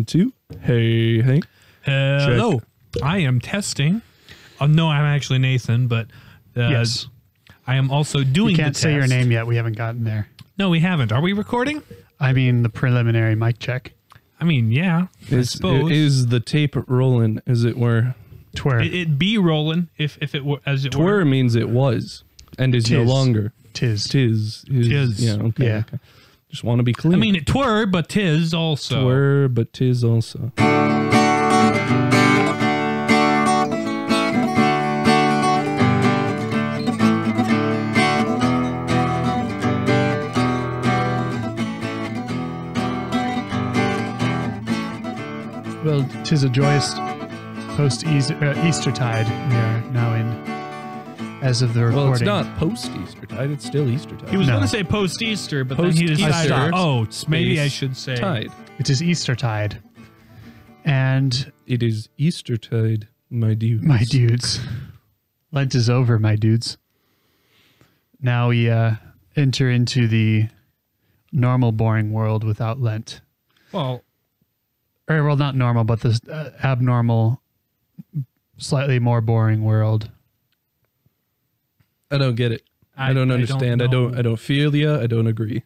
Two. Hey, hey. Hello. I am testing. No, I'm actually Nathan, but yes, I am also doing. You can't the say test. your name yet. We haven't gotten there. No, we haven't. Are we recording? I mean, the preliminary mic check. I mean, yeah. I suppose. Is the tape rolling, as it were? Twir. It be rolling if it were as it were. Twir means it was and is no longer. Tis. Yeah. Okay. Yeah. Okay. Just want to be clear. I mean, it twir, but tis also. Twir, but tis also. Well, tis a joyous post-Eastertide. We are now in, as of the recording. Well, it's not post-Eastertide. It's still Eastertide. He was No. going to say post-Easter, but then he decided, maybe I should say. Tide. It is Eastertide. And It is Eastertide, my dudes. my dudes, Lent is over, my dudes. Now we enter into the normal, boring world without Lent. Well, Or, well, not normal, but the abnormal, slightly more boring world. I don't get it. I don't understand. I know. don't feel ya. I don't agree.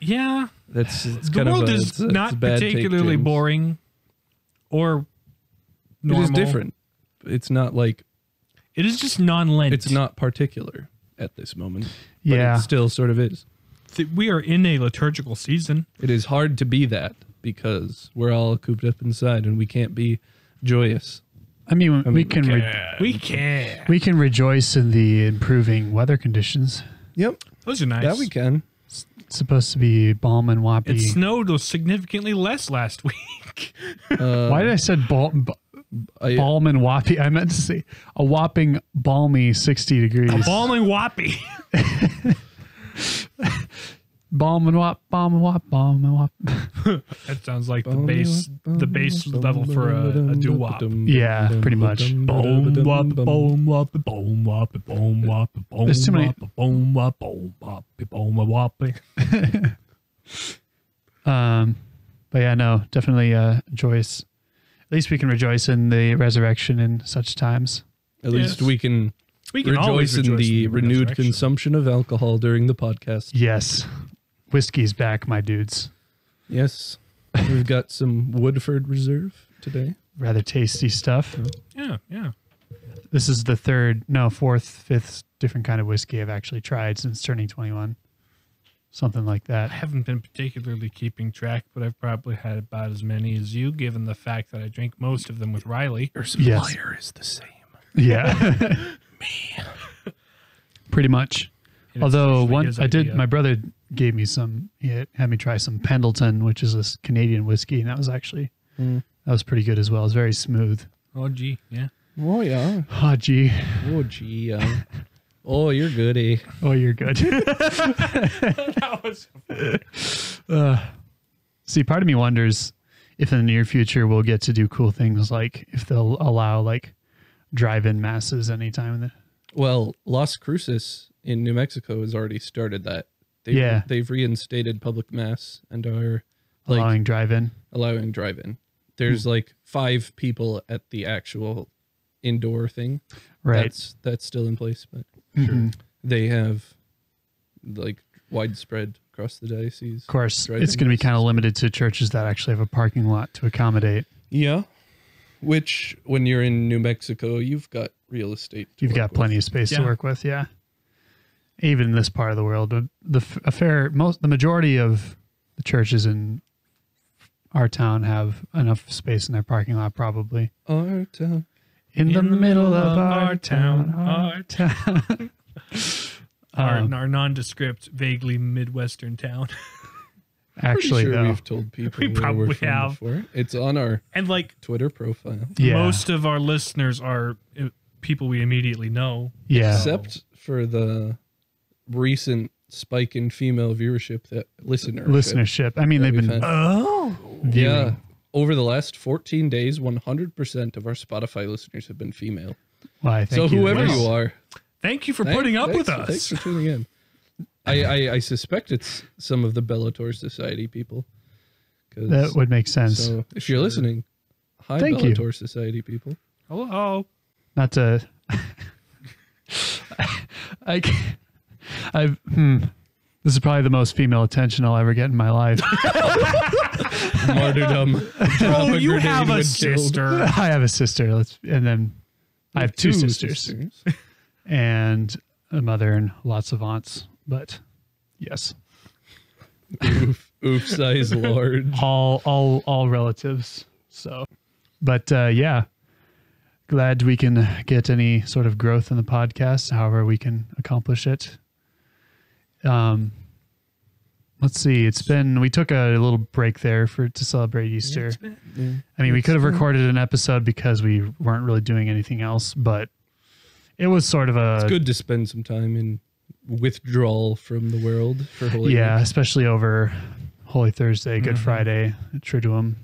Yeah. It's The kind world of a, is it's a not bad take, particularly James. boring or normal. It is different. It's not like It is just non-Lent. it's not particular at this moment. But Yeah. it still sort of is. We are in a liturgical season. It is hard to be that because we're all cooped up inside and we can't be joyous. I mean, we can We can. we can rejoice in the improving weather conditions. Yep. Those are nice. Yeah, we can. It's supposed to be Balmin, Whoppy. It snowed significantly less last week. Why did I said Balmin, Whoppy? I meant to say a whopping balmy 60 degrees. Balmin Whoppy. Balmin Whop, Balmin Whop, Balmin Whop. That sounds like the base level for a doo-wop. Yeah, pretty much. Boom wop, boom wop, boom wop, boom wop, boom There's too many- wop, boom wop, boom wop, boom wop. But yeah, no, definitely joyous. At least we can rejoice in the resurrection in such times. At least we can always rejoice in the renewed resurrection. consumption of alcohol during the podcast. Yes. Whiskey's back, my dudes. Yes. We've got some Woodford Reserve today. Rather tasty stuff. Yeah, yeah. This is the fourth, fifth different kind of whiskey I've actually tried since turning 21. Something like I that. haven't been particularly keeping track, but I've probably had about as many as you, given the fact that I drink most of them with Riley. Your Yes. supplier is the same. Yeah. Me. Pretty much. And it's Although usually one, his I did, idea. my brother gave me some, he had me try some Pendleton, which is a Canadian whiskey. And that was actually, that was pretty good as well. It was very smooth. Oh, gee, yeah. Oh, yeah. Oh, gee. Oh, gee. Oh, you're good, eh? Oh, you're good. That was See, part of me wonders if in the near future we'll get to do cool things like if they'll allow like drive-in masses anytime. Well, Las Cruces in New Mexico has already started that. They've reinstated public mass and are Allowing drive-in. allowing drive-in. There's like 5 people at the actual indoor thing. Right. That's still in place, but Mhm. they have like widespread across the diocese. Of course, drive-in it's going to be masses. kind of limited to churches that actually have a parking lot to accommodate. Yeah. Which, when you're in New Mexico, you've got real estate. You've got plenty of space to Yeah. work with, yeah. Even in this part of the world, but the majority of the churches in our town have enough space in their parking lot, probably. Our town. In the middle of our town, town. our nondescript, vaguely Midwestern town. Actually, Pretty sure though, we've told people We where probably we're from have. before. It's on our And like Twitter profile. yeah, most of our listeners are people we immediately know. yeah, Except for the recent spike in female viewership, that listenership. I mean, that they've we've been had. Oh. viewing. Yeah. Over the last 14 days, 100% of our Spotify listeners have been female. Why? So Thank you. whoever Yes. you are, Thank you for putting up with Thanks us. for tuning in. I suspect it's some of the Bellator Society people, That would make sense. So if you're listening, hi, Thank you. Bellator Society people. Hello. Not to. This is probably the most female attention I'll ever get in my life. Martyrdom. Oh, you have a sister. I have a sister. And then I have two sisters. And a mother and lots of aunts. But yes. Oof size large. All relatives. So, but yeah, glad we can get any sort of growth in the podcast, however we can accomplish it. Let's see. We took a little break there to celebrate Easter. I mean, we could have recorded an episode because we weren't really doing anything else, but it was sort of it's good to spend some time in withdrawal from the world for Holy Week. Especially over Holy Thursday, Good Friday, Triduum.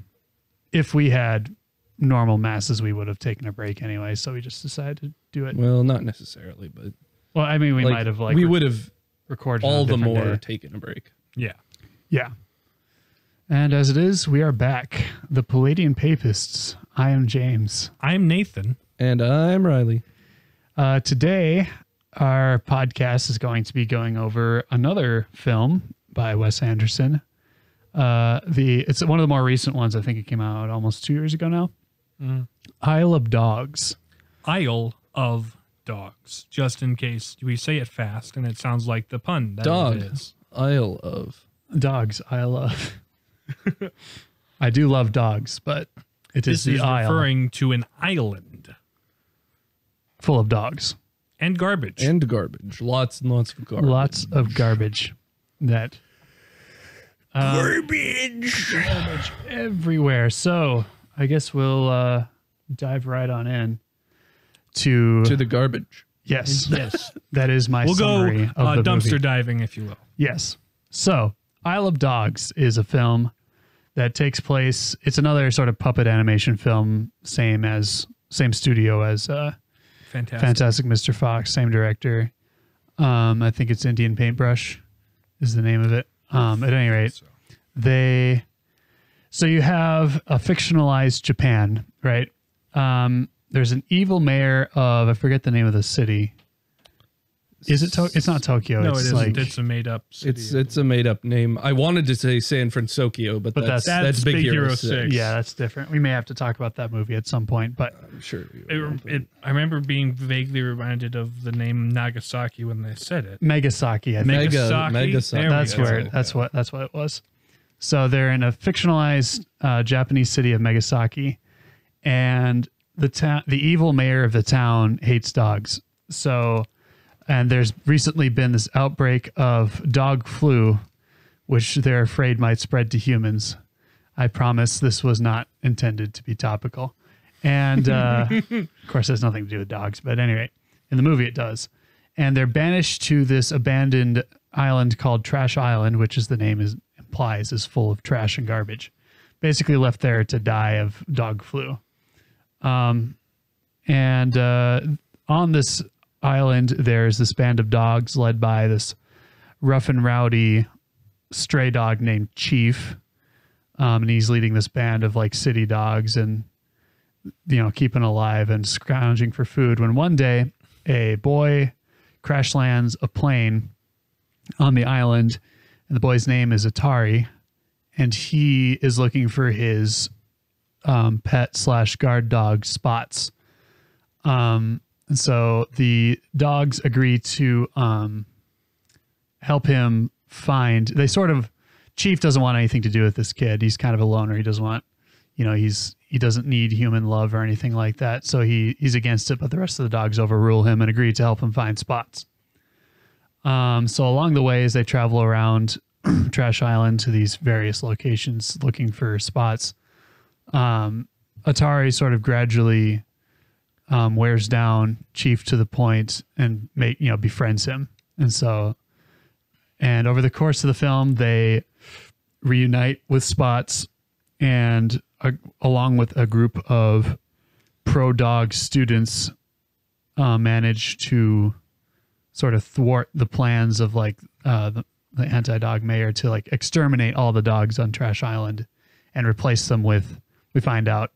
If we had normal masses, we would have taken a break anyway, so we just decided to do it. Well, not necessarily, but I mean, we might have we would have recorded all the more day. taken a break. Yeah. And as it is, we are back. The Palladian Papists. I am James. I'm Nathan. And I'm Riley. Today, our podcast is going to be going over another film by Wes Anderson. It's one of the more recent ones. I think it came out almost 2 years ago now. Isle of Dogs. Isle of Dogs. Just in case we say it fast and it sounds like the pun. Dog. It is. Isle of Dogs. Isle of. I do love dogs, but it is the isle. Referring to an island. Full of dogs. And garbage. And garbage. Lots and lots of garbage. Lots of garbage. Garbage everywhere. So I guess we'll dive right on in to the garbage. Yes. Yes. That is my summary go of the dumpster movie. diving, if you will. Yes. So Isle of Dogs is a film that takes place. It's another sort of puppet animation film, same studio as Fantastic Mr. Fox, same director. I think it's Indian Paintbrush is the name of it. At any rate, so you have a fictionalized Japan, right? There's an evil mayor of, I forget the name of the city. Is it it's not Tokyo. No, it's it isn't. like, It's a made up city. It's a made up name. I wanted to say San Francisco, but that's Big Hero 6. Yeah, that's different. We may have to talk about that movie at some point, but I'm sure. I remember being vaguely reminded of the name Nagasaki when they said it. Megasaki, I think. Megasaki. That's what it was. So they're in a fictionalized Japanese city of Megasaki, and the evil mayor of the town hates dogs. And there's recently been this outbreak of dog flu, which they're afraid might spread to humans. I promise this was not intended to be topical. And of course, it has nothing to do with dogs, but anyway, in the movie it does. And they're banished to this abandoned island called Trash Island, which is the name implies is full of trash and garbage. Basically left there to die of dog flu. On this island, there's this band of dogs led by this rough and rowdy stray dog named Chief. And he's leading this band of like city dogs and, keeping alive and scrounging for food. When one day a boy crash lands a plane on the island, and the boy's name is Atari, and he is looking for his pet/guard dog Spots. And so the dogs agree to help him find. Chief doesn't want anything to do with this kid. He's kind of a loner. He doesn't want, he doesn't need human love or anything like that. So he's against it. But the rest of the dogs overrule him and agree to help him find Spots. So along the way, as they travel around Trash Island to these various locations looking for Spots, Atari sort of gradually wears down Chief to the point and befriends him. And over the course of the film, they reunite with Spots and along with a group of pro-dog students manage to sort of thwart the plans of the anti-dog mayor to exterminate all the dogs on Trash Island and replace them with, we find out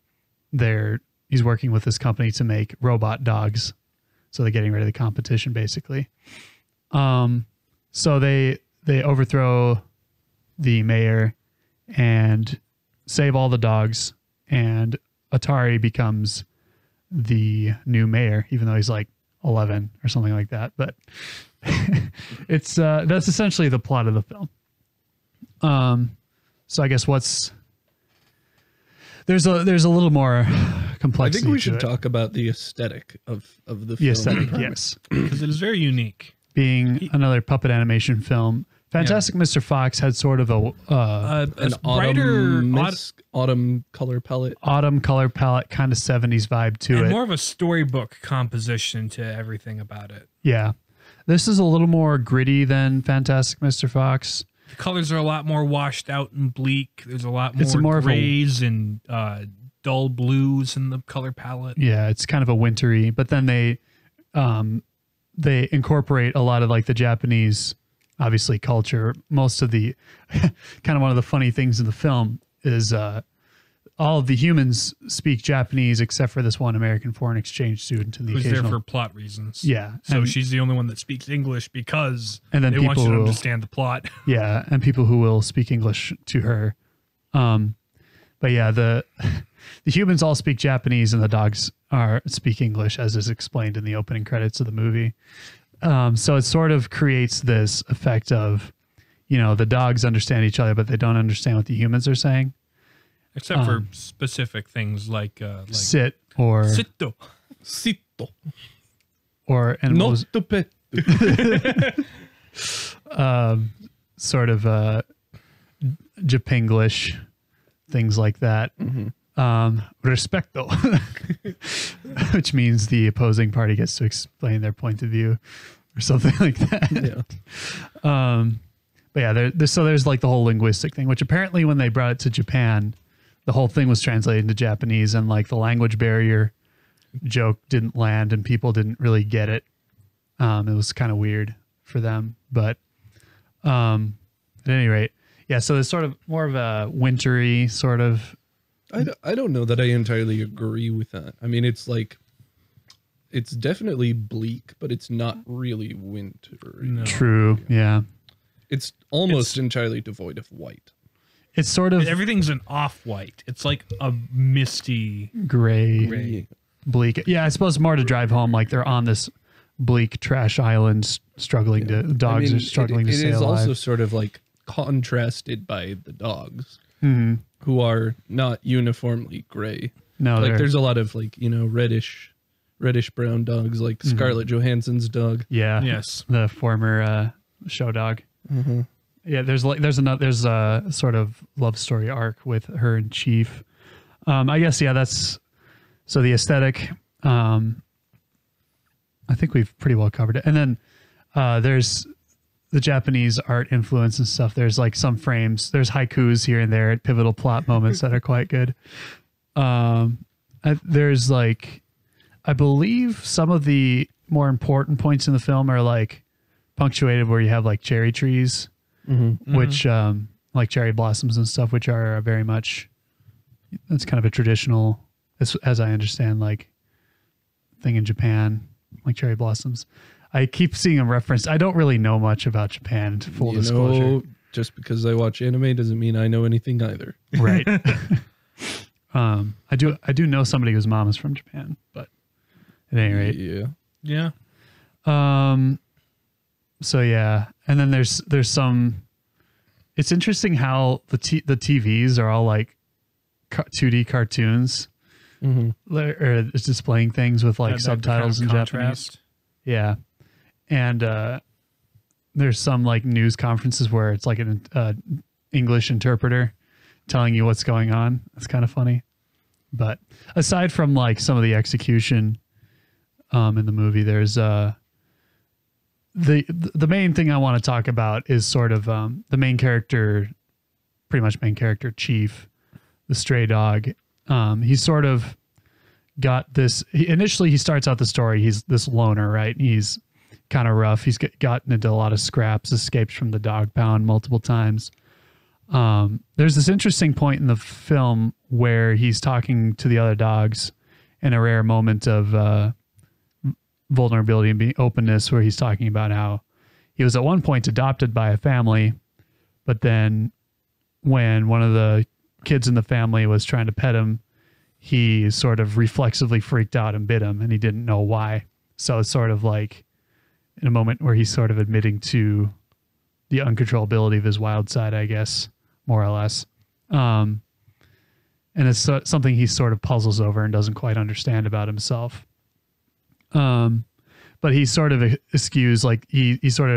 he's working with this company to make robot dogs. So they're getting rid of the competition basically. So they overthrow the mayor and save all the dogs, and Atari becomes the new mayor, even though he's like 11 or something like that. But it's that's essentially the plot of the film. So I guess there's a little more complexity. I think we should talk about the aesthetic of the film. The aesthetic, yes, because it is very unique. Being another puppet animation film, Fantastic Mr. Fox had sort of an autumn color palette. Autumn color palette, kind of 70s vibe to and it. More of a storybook composition to everything about it. Yeah. This is a little more gritty than Fantastic Mr. Fox. The colors are a lot more washed out and bleak. There's a lot more grays and dull blues in the color palette. Yeah, it's kind of a wintry, but then they incorporate a lot of like the Japanese, obviously, culture. Most of the kind of one of the funny things in the film is all of the humans speak Japanese except for this one American foreign exchange student in the who's occasional. there for plot reasons. Yeah. So she's the only one that speaks English because and then they want you to understand the plot. Yeah, and people who will speak English to her. But yeah, the humans all speak Japanese and the dogs speak English, as is explained in the opening credits of the movie. So it sort of creates this effect of, the dogs understand each other, but they don't understand what the humans are saying. Except for specific things like sit or sitto. Or and no sort of Japanglish, things like that. Respecto, which means the opposing party gets to explain their point of view or something like that. Yeah. But yeah, there's like the whole linguistic thing, which apparently when they brought it to Japan, the whole thing was translated into Japanese, and like the language barrier joke didn't land and people didn't really get it. It was kind of weird for them, but at any rate, yeah. So there's sort of more of a wintry sort of. I don't know that I entirely agree with that. I mean, it's definitely bleak, but it's not really wintry. No. True. Yeah. It's almost entirely devoid of white. It's sort of everything's an off-white. It's like a misty gray, bleak. Yeah, I suppose more to drive home. Like they're on this bleak trash island, struggling to dogs are struggling to stay alive. It is also sort of like contrasted by the dogs, who are not uniformly gray. No, like there's a lot of like reddish brown dogs, like Scarlett Johansson's dog. Yeah. Yes. The former show dog. Yeah, there's a sort of love story arc with her and Chief. I guess that's so the aesthetic. I think we've pretty well covered it. And then there's the Japanese art influence and stuff. There's like some frames. There's haikus here and there at pivotal plot moments that are quite good. There's like, I believe some of the more important points in the film are like punctuated where you have like cherry trees. Which like cherry blossoms and stuff, which are very much, that's kind of a traditional, as I understand, like thing in Japan, like cherry blossoms. I keep seeing them referenced. I don't really know much about Japan, full disclosure. Just because I watch anime doesn't mean I know anything either. Right. I do know somebody whose mom is from Japan, but at any rate. Yeah. So yeah, and then there's some. It's interesting how the TVs are all like 2D cartoons, or it's displaying things with like subtitles in Japanese. Yeah, and there's some like news conferences where it's like an English interpreter telling you what's going on. It's kind of funny, but aside from like some of the execution in the movie, there's the main thing I want to talk about is sort of the main character, pretty much main character, Chief, the stray dog. He's sort of got this. Initially, he starts out the story. He's this loner, right? He's kind of rough. He's gotten into a lot of scraps, escaped from the dog pound multiple times. There's this interesting point in the film where he's talking to the other dogs in a rare moment of vulnerability and openness, where he's talking about how he was at one point adopted by a family, but then when one of the kids in the family was trying to pet him, he sort of reflexively freaked out and bit him, and he didn't know why. So it's sort of like in a moment where he's sort of admitting to the uncontrollability of his wild side, I guess, more or less. And it's something he sort of puzzles over and doesn't quite understand about himself. But he sort of eschews, like he has sort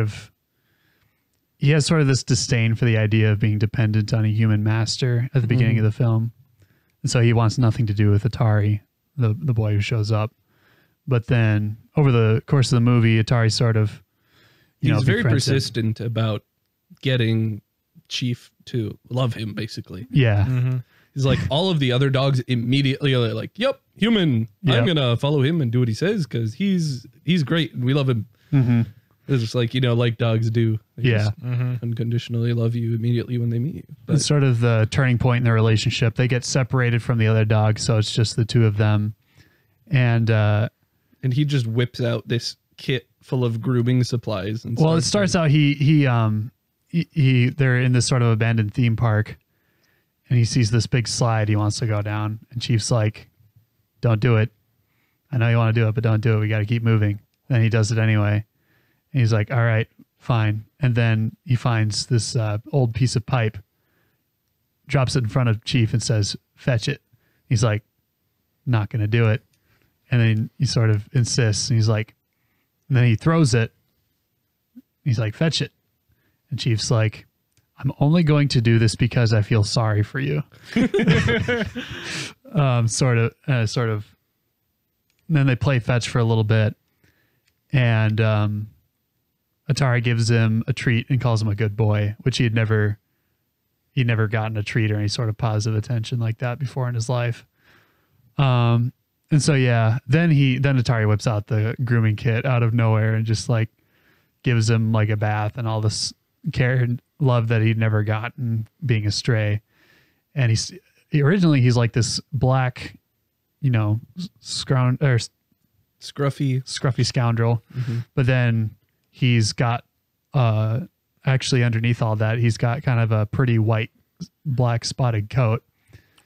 of this disdain for the idea of being dependent on a human master at the beginning of the film. And so he wants nothing to do with Atari, the boy who shows up. But then over the course of the movie, Atari sort of, he's very persistent about getting Chief to love him, basically. Yeah. Mm-hmm. He's like, all of the other dogs immediately are like, yep, human. Yep. I'm going to follow him and do what he says because he's great and we love him. Mm-hmm. It's just like, like dogs do. They just Mm-hmm. unconditionally love you immediately when they meet you. But it's sort of the turning point in their relationship. They get separated from the other dogs, so it's just the two of them. And he just whips out this kit full of grooming supplies. And well, it starts out they're in this sort of abandoned theme park, and he sees this big slide he wants to go down, and Chief's like, "Don't do it. I know you want to do it, but don't do it. We got to keep moving." Then he does it anyway, and he's like, "All right, fine." And then he finds this old piece of pipe, drops it in front of Chief, and says, "Fetch it." He's like, "Not gonna do it." And then he sort of insists, and he's like, and then he throws it. He's like, "Fetch it." And Chief's like, "I'm only going to do this because I feel sorry for you." Sort of. And then they play fetch for a little bit, and Atari gives him a treat and calls him a good boy, which he'd never gotten a treat or any sort of positive attention like that before in his life. And so then Atari whips out the grooming kit out of nowhere and just like gives him like a bath and all this care and love that he'd never gotten being a stray. And he's like this black, scruffy scoundrel. Mm-hmm. But then he's got actually underneath all that, he's got kind of a pretty white, black spotted coat.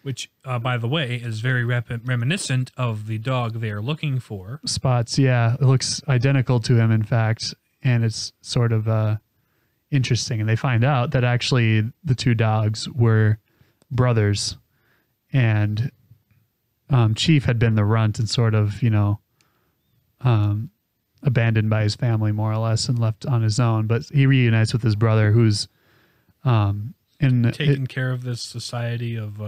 Which, by the way, is very reminiscent of the dog they are looking for. Spots, yeah. It looks identical to him, in fact. And it's sort of interesting. And they find out that actually the two dogs were brothers. And Chief had been the runt and sort of, abandoned by his family, more or less, and left on his own. But he reunites with his brother, who's taking care of this society of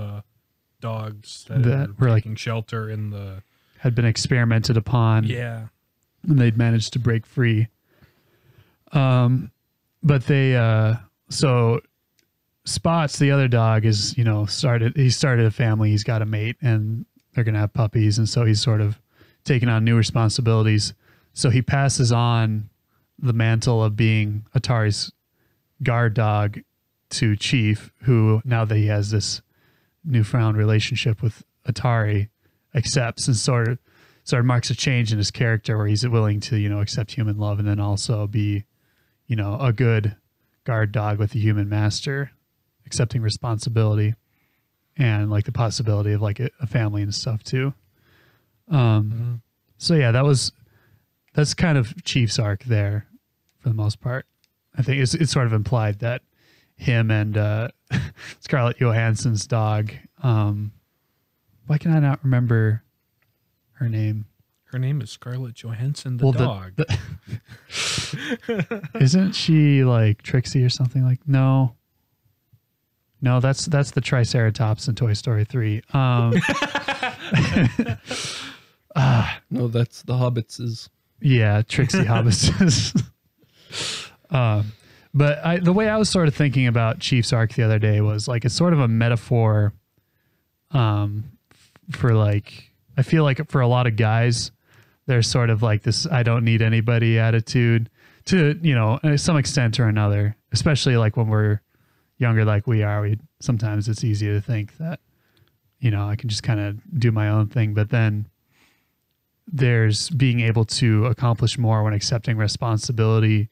dogs that were taking shelter in the... had been experimented upon. Yeah. And they'd managed to break free. But they... so Spots, the other dog, is, started a family. He's got a mate, and they're going to have puppies. And so he's sort of taking on new responsibilities. So he passes on the mantle of being Atari's guard dog to Chief, who, now that he has this newfound relationship with Atari, accepts and sort of marks a change in his character where he's willing to, accept human love and then also be, a good guard dog with a human master, accepting responsibility and like the possibility of like a family and stuff too. So yeah, that's kind of Chief's arc there for the most part. I think it's sort of implied that him and Scarlett Johansson's dog. Why can I not remember her name? Her name is Scarlett Johansson, the dog. Isn't she like Trixie or something like? No, that's the Triceratops in Toy Story 3. No, that's the Hobbitses. Yeah, Trixie Hobbitses. But the way I was sort of thinking about Chief's arc the other day was like it's sort of a metaphor for like, I feel like for a lot of guys, there's sort of like this I don't need anybody attitude to, some extent or another, especially like when we're, younger like we are, sometimes it's easy to think that, you know, I can just kind of do my own thing. But then there's being able to accomplish more when accepting responsibility.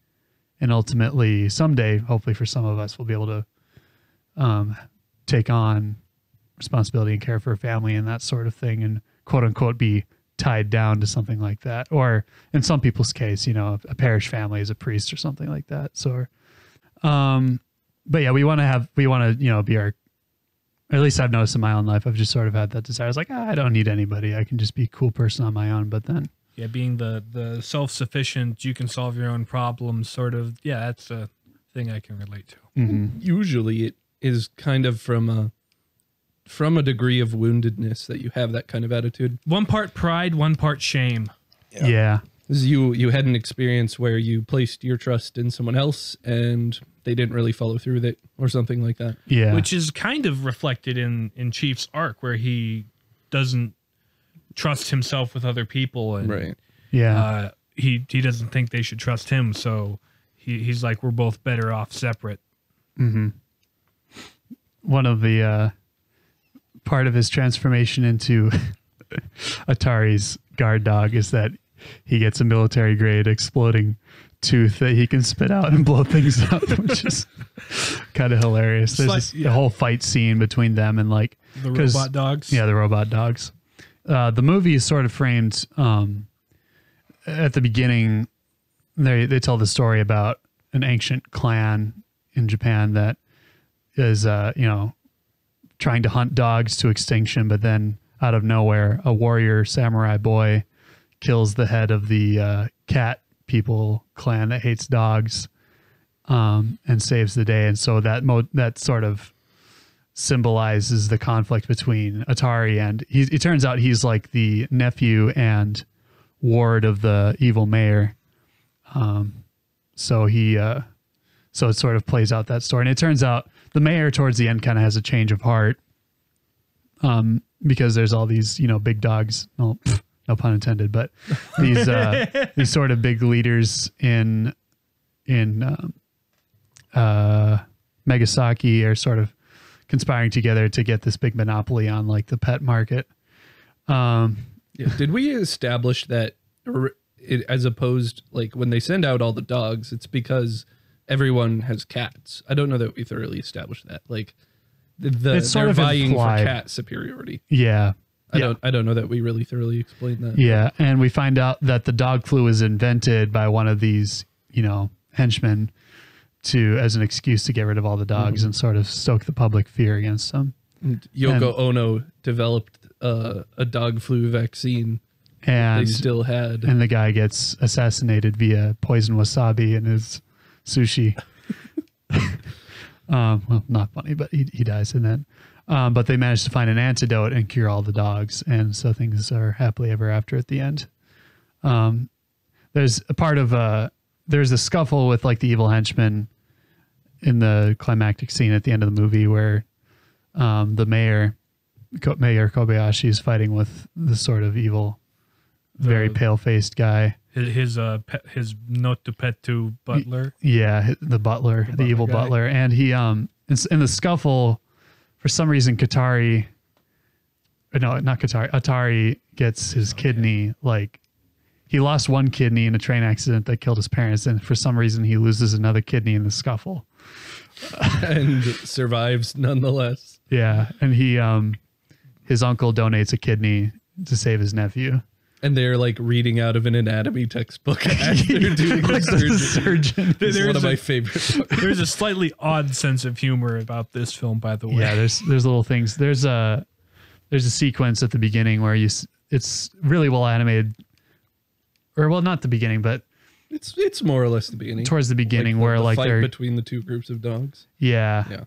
And ultimately, someday, hopefully for some of us, we'll be able to take on responsibility and care for a family and that sort of thing, and quote unquote be tied down to something like that. Or in some people's case, you know, a parish family as a priest or something like that. So, but yeah, we want to, you know, be our, or at least I've noticed in my own life, I've just sort of had that desire. I was like, I don't need anybody. I can just be a cool person on my own. But then, yeah, being the self-sufficient, you can solve your own problems sort of. Yeah, that's a thing I can relate to. Mm-hmm. Usually it is kind of from a degree of woundedness that you have that kind of attitude. One part pride, one part shame. Yeah. You had an experience where you placed your trust in someone else and they didn't really follow through with it or something like that. Yeah. Which is kind of reflected in Chief's arc, where he doesn't trust himself with other people. And, right. Yeah. He doesn't think they should trust him. So he's like, we're both better off separate. Mm-hmm. One of the, part of his transformation into Atari's guard dog is that he gets a military grade exploding tooth that he can spit out and blow things up, which is kind of hilarious. There's the whole fight scene between them and like the robot dogs. Yeah, the robot dogs. The movie is sort of framed at the beginning. They tell the story about an ancient clan in Japan that is trying to hunt dogs to extinction, but then out of nowhere, a warrior samurai boy kills the head of the cat people clan that hates dogs, and saves the day. And so that sort of symbolizes the conflict between Atari and it turns out he's like the nephew and ward of the evil mayor. So it sort of plays out that story. And it turns out the mayor towards the end kind of has a change of heart, because there's all these, big dogs. No pun intended, but these these sort of big leaders in Megasaki are sort of conspiring together to get this big monopoly on like the pet market. Did we establish that as opposed, like when they send out all the dogs, it's because everyone has cats? I don't know that we thoroughly established that. Like they're vying for cat superiority. Yeah. I don't know that we really thoroughly explained that. Yeah, and we find out that the dog flu was invented by one of these, henchmen as an excuse to get rid of all the dogs and sort of stoke the public fear against them. And Yoko Ono developed a dog flu vaccine and they still had. And the guy gets assassinated via poison wasabi in his sushi. Well, not funny, but he dies in that. But they managed to find an antidote and cure all the dogs. And so things are happily ever after at the end. There's a part of there's a scuffle with like the evil henchman in the climactic scene at the end of the movie where the Mayor Kobayashi is fighting with the sort of evil, very pale-faced guy. His not to pet to butler. Yeah, the butler, the evil butler. And he in the scuffle, for some reason, Atari gets his kidney. Like, he lost one kidney in a train accident that killed his parents, and for some reason he loses another kidney in the scuffle. And survives nonetheless. Yeah, and he his uncle donates a kidney to save his nephew. And they're like reading out of an anatomy textbook as they're doing the surgeon. It's one of my favorite parts. There's a slightly odd sense of humor about this film, by the way. Yeah, there's little things. There's a sequence at the beginning where it's really well animated, or well, not the beginning, but it's more or less the beginning. Towards the beginning, where like fight between the two groups of dogs. Yeah.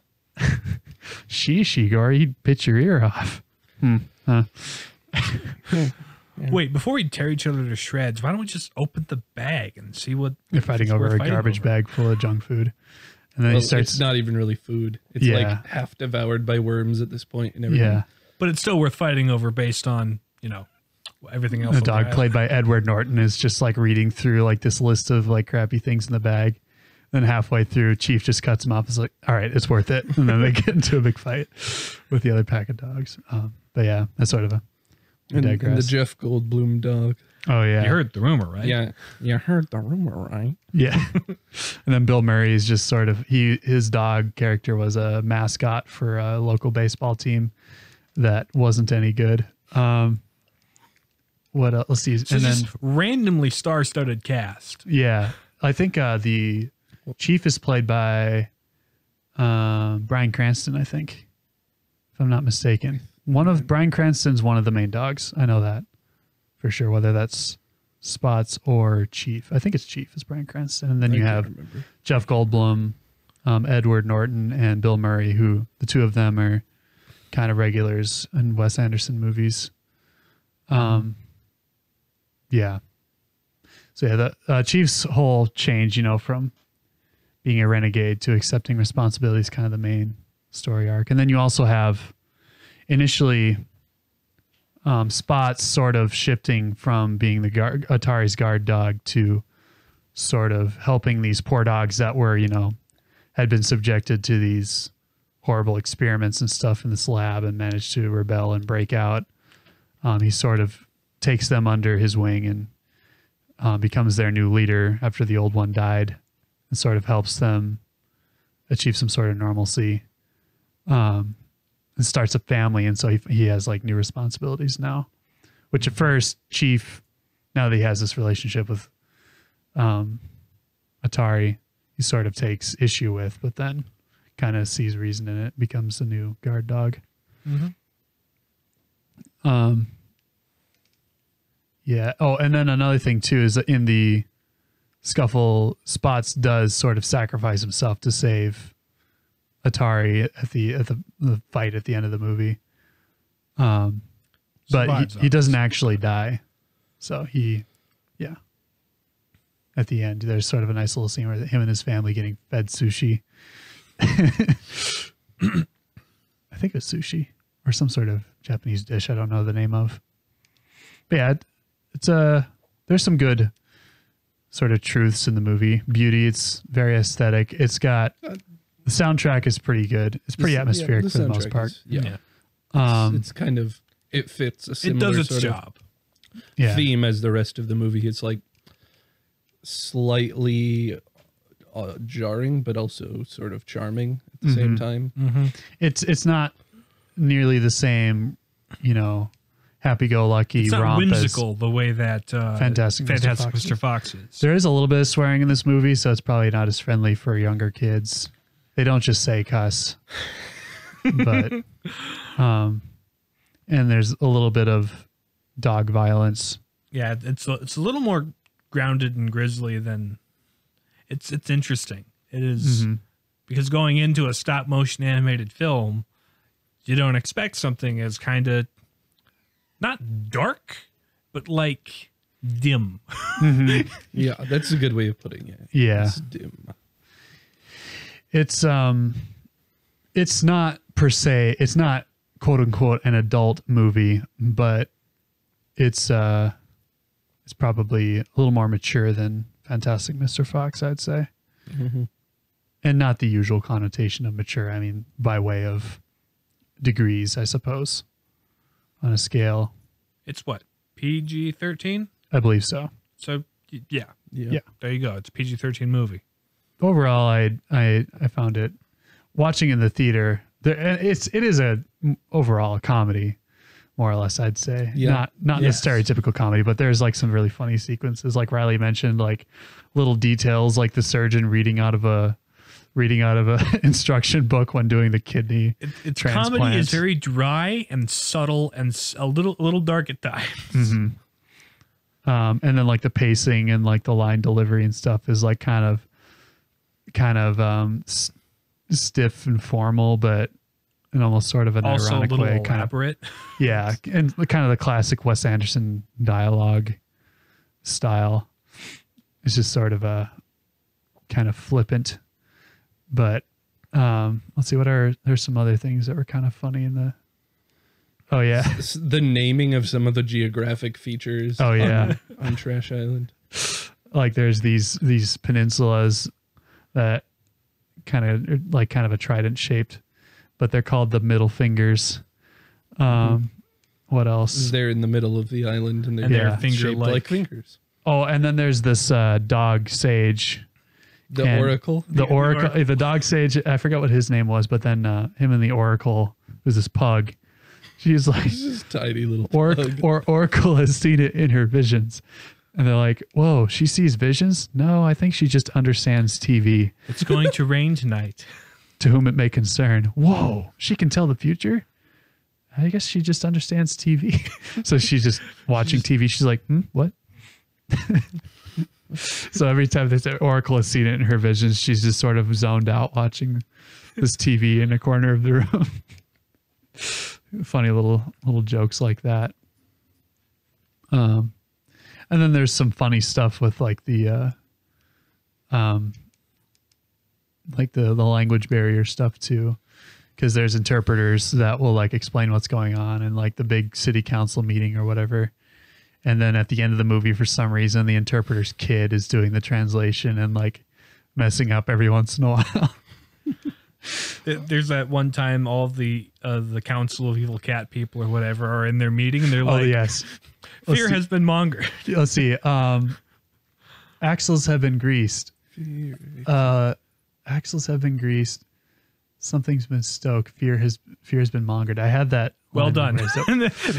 She, he'd bit your ear off. Yeah. Wait, before we tear each other to shreds, why don't we just open the bag and see what they're fighting over? A garbage bag full of junk food, and then it's not even really food. It's like half devoured by worms at this point and everything. Yeah, but it's still worth fighting over based on everything else. The dog played by Edward Norton is just like reading through like this list of like crappy things in the bag. Then halfway through, Chief just cuts him off. It's like, all right, it's worth it. And then they get into a big fight with the other pack of dogs. But yeah, that's sort of a and the Jeff Goldblum dog. Oh yeah, you heard the rumor, right? Yeah, you heard the rumor, right? Yeah. And then Bill Murray is just sort of his dog character was a mascot for a local baseball team that wasn't any good. What else? Let's see. So and then randomly star-studded cast. Yeah, I think the Chief is played by Bryan Cranston. I think, if I'm not mistaken, Bryan Cranston's one of the main dogs. I know that for sure. Whether that's Spots or Chief, I think it's Chief is Bryan Cranston, and then you have Jeff Goldblum, Edward Norton, and Bill Murray, who the two of them are kind of regulars in Wes Anderson movies. Yeah. So yeah, the Chief's whole change, from being a renegade to accepting responsibility is kind of the main story arc. And then you also have initially Spots sort of shifting from being the Atari's guard dog to sort of helping these poor dogs that were, had been subjected to these horrible experiments and stuff in this lab and managed to rebel and break out. He sort of takes them under his wing and becomes their new leader after the old one died, and sort of helps them achieve some sort of normalcy, and starts a family. And so he has like new responsibilities now, which at first Chief, now that he has this relationship with Atari, he sort of takes issue with, but then kind of sees reason in it, becomes a new guard dog. Yeah. Oh, and then another thing too is that in the scuffle, Spots does sort of sacrifice himself to save Atari at the fight at the end of the movie. But he doesn't actually die. So at the end, there's sort of a nice little scene where him and his family getting fed sushi. I think it was sushi or some sort of Japanese dish I don't know the name of. But yeah, it's there's some good sort of truths in the movie. Beauty, it's very aesthetic. It's got the soundtrack is pretty good. It's pretty atmospheric for the most part. It's kind of, it fits a similar sort of theme as the rest of the movie. It's like slightly jarring, but also sort of charming at the same time. It's not nearly the same, happy-go-lucky it's not romp whimsical the way that Fantastic Mr. Fox is. There is a little bit of swearing in this movie, so it's probably not as friendly for younger kids. They don't just say cuss, but and there's a little bit of dog violence. Yeah, it's a little more grounded and grisly than it's interesting. It is because going into a stop motion animated film, you don't expect something as kind of not dark, but like dim. Yeah, that's a good way of putting it. Yeah, it's dim. It's not per se. It's not quote unquote an adult movie, but it's probably a little more mature than Fantastic Mr. Fox, I'd say, and not the usual connotation of mature. I mean, by way of degrees, I suppose. On a scale, it's what, PG-13? I believe so. So yeah. There you go. It's a PG-13 movie. Overall, I found it, watching in the theater. It is a overall a comedy, more or less. I'd say not the stereotypical comedy, but there's like some really funny sequences, like Riley mentioned, like little details, like the surgeon reading out of a instruction book when doing the kidney transplant. Comedy is very dry and subtle and a little dark at times. And then like the pacing and like the line delivery and stuff is like kind of stiff and formal, but in almost sort of an also ironic a little way. Elaborate. And kind of the classic Wes Anderson dialogue style. It's just sort of a kind of flippant. But let's see, there's some other things that were kind of funny in the. Oh yeah, the naming of some of the geographic features. Oh yeah, on Trash Island. Like there's these peninsulas that kind of a trident shaped, but they're called the middle fingers. What else? They're in the middle of the island and they're shaped like fingers. Oh, and then there's this dog sage. The oracle? The dog sage, I forgot what his name was, but then him and the oracle was this pug. She's like, this is tiny little pug. Oracle has seen it in her visions. And they're like, whoa, she sees visions? No, I think she just understands TV. It's going to rain tonight. To whom it may concern. Whoa, she can tell the future? I guess she just understands TV. So she's just watching TV. She's like, what? So every time they say Oracle has seen it in her visions, she's just sort of zoned out watching this TV in a corner of the room. Funny little jokes like that. And then there's some funny stuff with like the language barrier stuff too, because there's interpreters that will like explain what's going on in like the big city council meeting or whatever. And then at the end of the movie, for some reason, the interpreter's kid is doing the translation and like messing up every once in a while. There's that one time all of the Council of Evil Cat people or whatever are in their meeting and they're like, oh, yes. Fear has been mongered. Let's see. Axles have been greased. Axles have been greased. Something's been stoked. Fear has been mongered. I had that. Well done.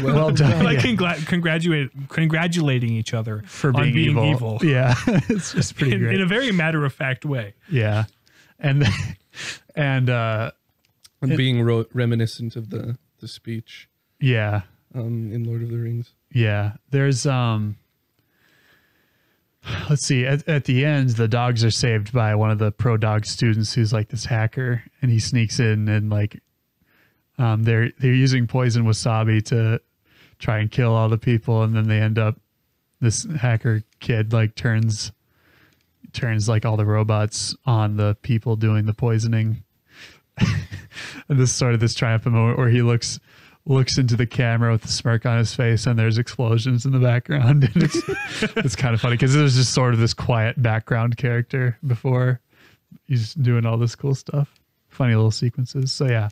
Well done. Like congratulating each other for being evil. Yeah, it's just pretty great in a very matter of fact way. Yeah, and being reminiscent of the speech. Yeah. In Lord of the Rings. Yeah, there's let's see. At the end, the dogs are saved by one of the pro dog students who's like this hacker, and he sneaks in and like. They're using poison wasabi to try and kill all the people, and then they end up. This hacker kid like turns like all the robots on the people doing the poisoning. And this triumphant moment where he looks into the camera with a smirk on his face, and there's explosions in the background, and it's kind of funny because there's just sort of this quiet background character before he's doing all this cool stuff. Funny little sequences. So yeah.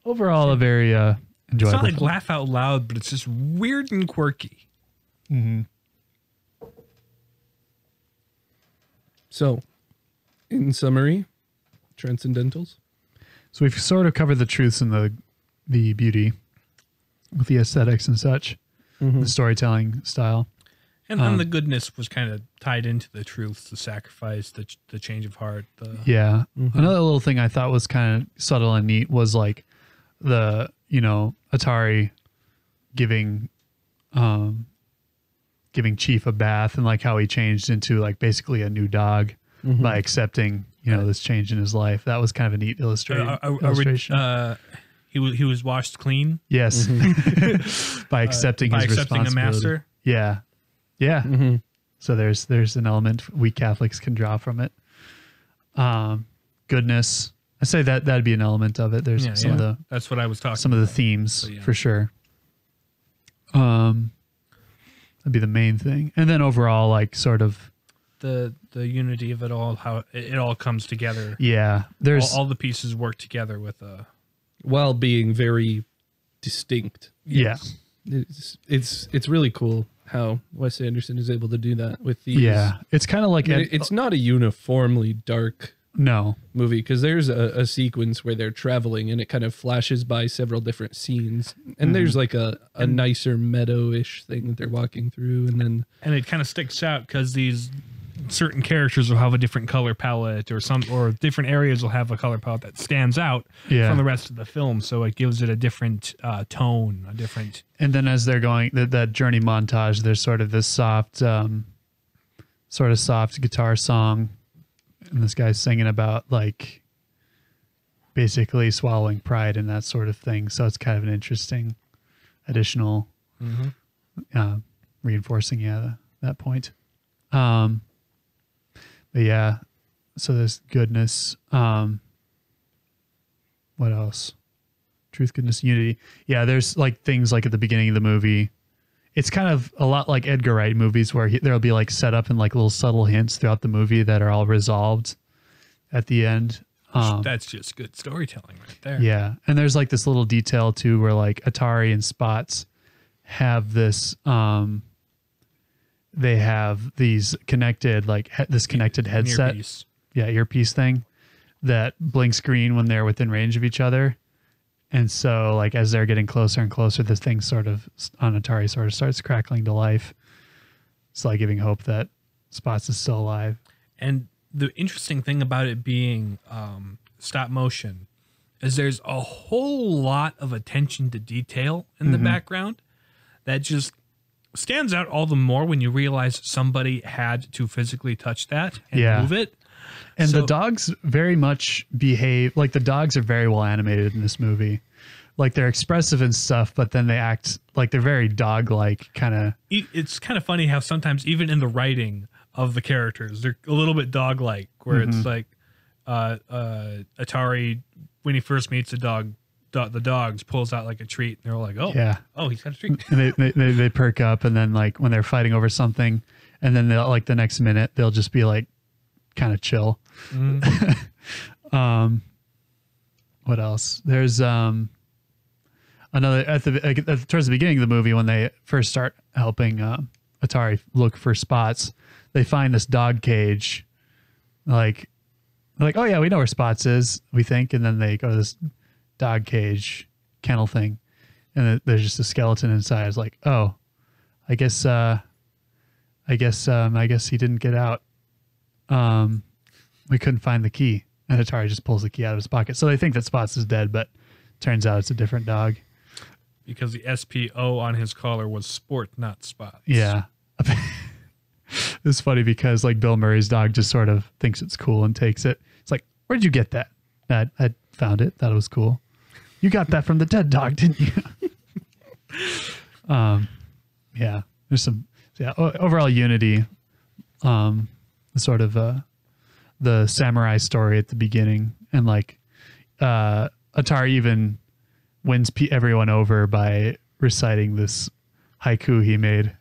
Overall, a very enjoyable. It's not like film. laugh out loud, but it's just weird and quirky. Mm-hmm. So, in summary, Transcendentals. So we've sort of covered the truths and the beauty with the aesthetics and such, the storytelling style. And then the goodness was kind of tied into the truths, the sacrifice, the change of heart. Yeah. Another little thing I thought was kind of subtle and neat was like the, Atari giving Chief a bath and like how he changed into like basically a new dog by accepting, this change in his life. That was kind of a neat illustration. He was washed clean. Yes. By accepting his responsibility. A master. Yeah. Yeah. So there's an element we Catholics can draw from it. Goodness. I say that'd be an element of it. There's some of the that's what I was talking. Some of the themes for sure. That'd be the main thing, and then overall, like sort of the unity of it all, how it all comes together. Yeah, there's all the pieces work together with while being very distinct. Yeah, it's really cool how Wes Anderson is able to do that with these. Yeah, it's kind of like it's not a uniformly dark movie, because there's a sequence where they're traveling and it kind of flashes by several different scenes, and there's like a nicer meadow-ish thing that they're walking through, and it kind of sticks out because these certain characters will have a different color palette, or different areas will have a color palette that stands out from the rest of the film, so it gives it a different tone, and then as they're going that journey montage, there's sort of this soft guitar song. And this guy's singing about like basically swallowing pride and that sort of thing. So it's kind of an interesting additional reinforcing that point. But yeah, so there's goodness. What else? Truth, goodness, unity. Yeah, there's like things like at the beginning of the movie. It's kind of a lot like Edgar Wright movies where there'll be like set up and like little subtle hints throughout the movie that are all resolved at the end. That's just good storytelling right there. Yeah. And there's like this little detail too where like Atari and Spots have this they have these connected this connected headset. Earpiece. Yeah, earpiece thing that blinks green when they're within range of each other. And so like as they're getting closer and closer, this thing sort of on Atari sort of starts crackling to life. It's like giving hope that Spots is still alive. And the interesting thing about it being stop motion is there's a whole lot of attention to detail in the background that just stands out all the more when you realize somebody had to physically touch that and move it. And the dogs very much behave like the dogs are very well animated in this movie. Like they're expressive and stuff, but then they act like they're very dog-like kind of. It's kind of funny how sometimes even in the writing of the characters, they're a little bit dog-like, where it's like Atari, when he first meets the dogs, pulls out like a treat, and they're like, "Oh, yeah, oh, he's got a treat." And they perk up, and then like when they're fighting over something, and then they'll like the next minute they'll just be like kind of chill. What else? There's another towards the beginning of the movie when they first start helping Atari look for Spots. They find this dog cage, like, oh yeah, we know where Spots is, we think, and then they go to this dog cage kennel thing, and there's just a skeleton inside. It's like, oh, I guess he didn't get out. We couldn't find the key, and Atari just pulls the key out of his pocket. So they think that Spots is dead, but turns out it's a different dog because the SPO on his collar was Sport, not Spots. Yeah. It's funny because like Bill Murray's dog just sort of thinks it's cool and takes it. It's like, where'd you get that? I found it. Thought it was cool. You got that from the dead dog, didn't you? Yeah. There's some overall unity. Sort of the samurai story at the beginning, and like Atari even wins everyone over by reciting this haiku he made.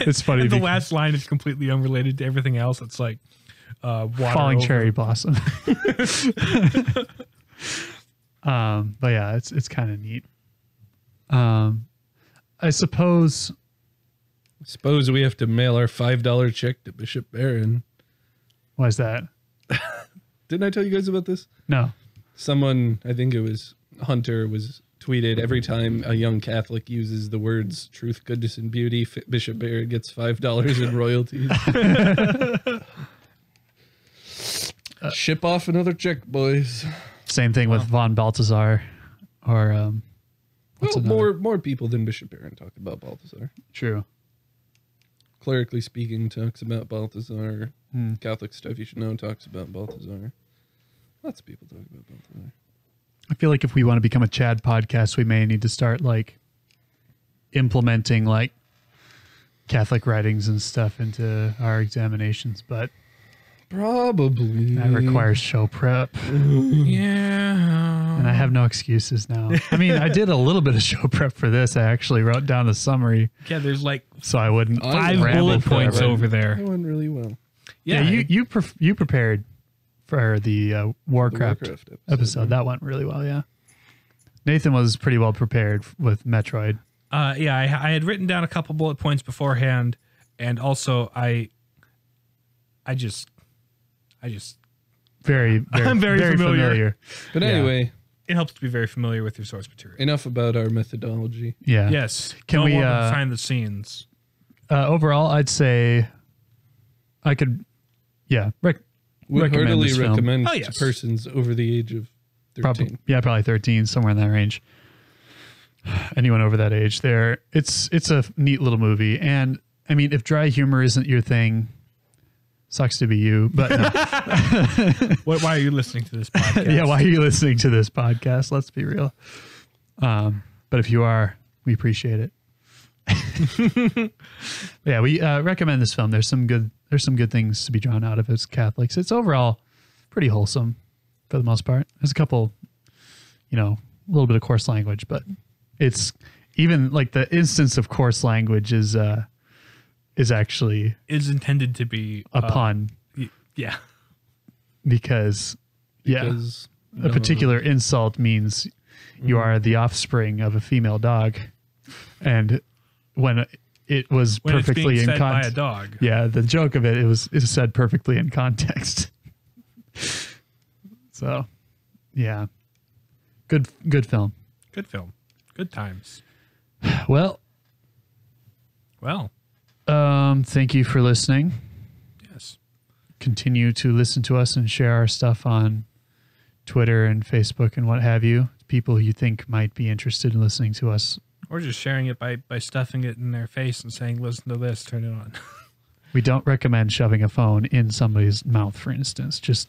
It's funny. The last line is completely unrelated to everything else. It's like falling cherry blossom. But yeah, it's kind of neat. I suppose we have to mail our $5 check to Bishop Barron. Why is that? Didn't I tell you guys about this? No. Someone, I think it was Hunter, was tweeted every time a young Catholic uses the words truth, goodness, and beauty, Bishop Barron gets $5 in royalties. Ship off another check, boys. Same thing with Von Balthazar, or more people than Bishop Barron talk about Balthazar. True. Clerically speaking, talks about Balthazar. Catholic stuff you should know talks about Balthazar. Lots of people talk about Balthazar. I feel like if we want to become a Chad podcast, we may need to start like implementing like Catholic writings and stuff into our examinations, but probably that requires show prep. Yeah. And I have no excuses now. I mean, I did a little bit of show prep for this. I actually wrote down the summary. Yeah, there's like so I wouldn't 5 bullet points over there. That went really well. Yeah, you prepared for the Warcraft episode. That went really well, yeah. Nathan was pretty well prepared with Metroid. Yeah, I had written down a couple bullet points beforehand, and also I'm very familiar. But anyway, it helps to be very familiar with your source material. Enough about our methodology. Yeah. Yes. Can we behind the scenes? Overall, I'd say I could, would heartily recommend oh, yes. to persons over the age of 13. Probably 13, somewhere in that range. Anyone over that age there. It's a neat little movie. And I mean, if dry humor isn't your thing, sucks to be you. But no. Why are you listening to this podcast? Yeah, why are you listening to this podcast? Let's be real. But if you are, we appreciate it. Yeah, we recommend this film. There's some good things to be drawn out of it as Catholics. It's overall pretty wholesome for the most part. There's a couple, a little bit of coarse language, but it's even like the instance of coarse language is is actually is intended to be a pun yeah. because Because a particular insult means you are the offspring of a female dog. And when it was When perfectly it's being in fed by a context. dog. Yeah, the joke of it is said perfectly in context. So, yeah. Good film. Good film. Good times. Well, thank you for listening. Yes. Continue to listen to us and share our stuff on Twitter and Facebook and what have you. People you think might be interested in listening to us. Or just sharing it by stuffing it in their face and saying, listen to this, turn it on. We don't recommend shoving a phone in somebody's mouth, for instance. Just,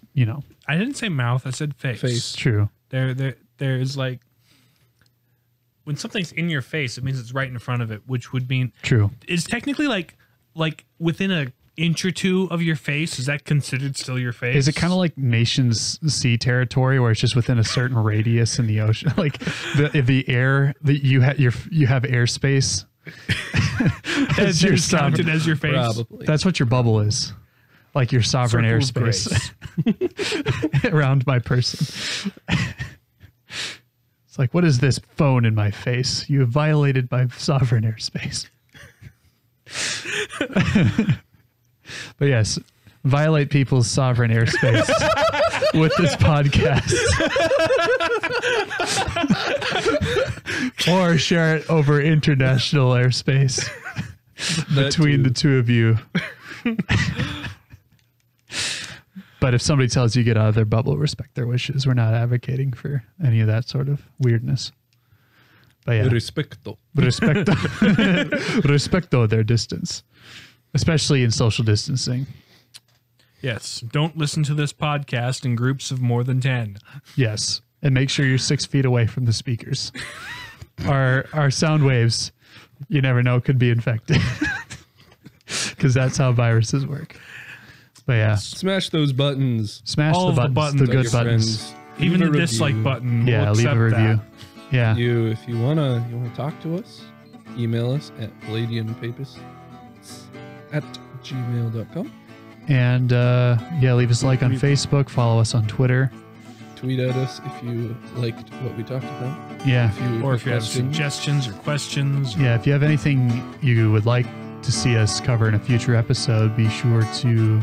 I didn't say mouth, I said face. Face. True. There's like, when something's in your face, it means it's right in front of it, which would mean True. it's technically like within an inch or two of your face. Is that considered still your face? Is it kind of like nation's sea territory where it's just within a certain radius in the ocean? Like the air that you have airspace. as your counted as your face? Probably. That's what your bubble is. Like your sovereign Circle of airspace around my person. It's like, what is this phone in my face? You have violated my sovereign airspace. But yes, violate people's sovereign airspace with this podcast. Or share it over international airspace between the two of you. But if somebody tells you get out of their bubble, respect their wishes. We're not advocating for any of that sort of weirdness. But yeah. Respecto. Respecto their distance. Especially in social distancing. Yes. Don't listen to this podcast in groups of more than 10. Yes. And make sure you're 6 feet away from the speakers. Our sound waves, you never know, could be infected. Because that's how viruses work. But yeah. Smash those buttons. Smash All the of the buttons, buttons the on good your buttons. friends. Even Leave the a dislike review. button. Yeah, we'll leave a accept review. that. Yeah. If you wanna talk to us, email us at palladianpapists@gmail.com. And leave us a like on Facebook. Follow us on Twitter. Tweet at us if you liked what we talked about. Yeah. Or if you have suggestions or questions. Yeah, if you have anything you would like to see us cover in a future episode, be sure to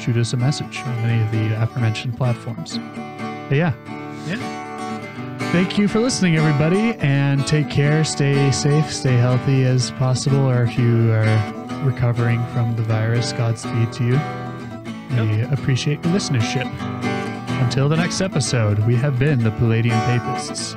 shoot us a message on any of the aforementioned platforms. But yeah. Thank you for listening, everybody, and take care. Stay safe, stay healthy as possible, or if you are recovering from the virus, Godspeed to you. We appreciate your listenership. Until the next episode, we have been the Palladian Papists.